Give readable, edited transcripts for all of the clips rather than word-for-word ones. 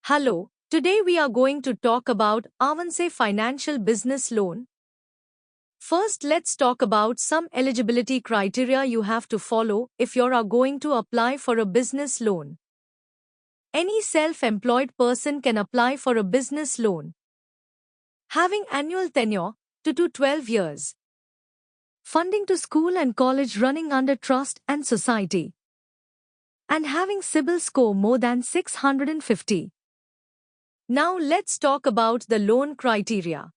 Hello, today we are going to talk about Avanse Financial Business Loan. First, let's talk about some eligibility criteria you have to follow if you are going to apply for a business loan. Any self-employed person can apply for a business loan. Having annual tenure, 2 to 12 years. Funding to school and college running under trust and society. And having CIBIL score more than 650. Now let's talk about the loan criteria.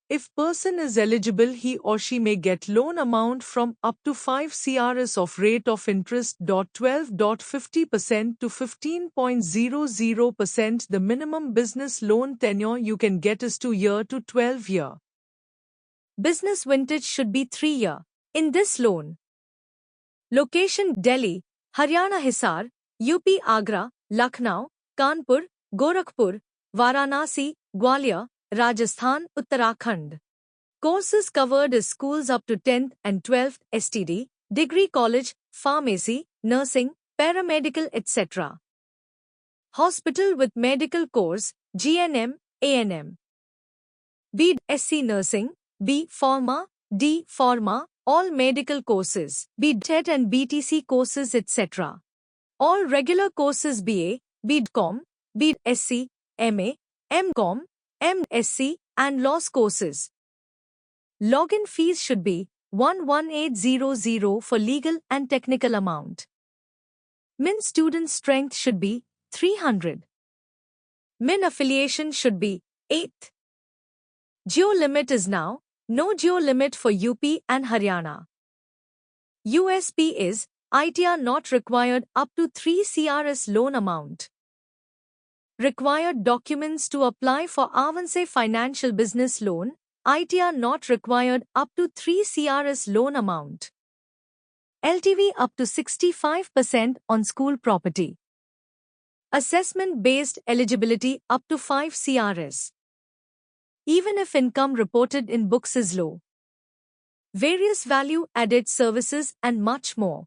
If person is eligible, he or she may get loan amount from up to 5 CRS of rate of interest 12.50% to 15.00%. The minimum business loan tenure you can get is 2 year to 12 year. Business vintage should be 3 year. In this loan. Location Delhi, Haryana Hisar, UP Agra, Lucknow, Kanpur, Gorakhpur, Varanasi, Gwalior, Rajasthan, Uttarakhand. Courses covered is schools up to 10th and 12th STD, degree college, pharmacy, nursing, paramedical etc. Hospital with medical course, GNM, ANM. B. SC Nursing, B. Pharma, D. Pharma, all medical courses, B. TET and BTC courses etc. All regular courses BA, BCom, BSc, MA, MCom, MSc, and law courses. Login fees should be 11800 for legal and technical amount. Min student strength should be 300. Min affiliation should be 8. Geo limit is now no geo limit for UP and Haryana. USP is ITR not required up to 3 CRS loan amount. Required documents to apply for Avanse Financial Business Loan, ITR not required up to 3 CRS loan amount. LTV up to 65% on school property. Assessment-based eligibility up to 5 CRS. Even if income reported in books is low. Various value-added services and much more.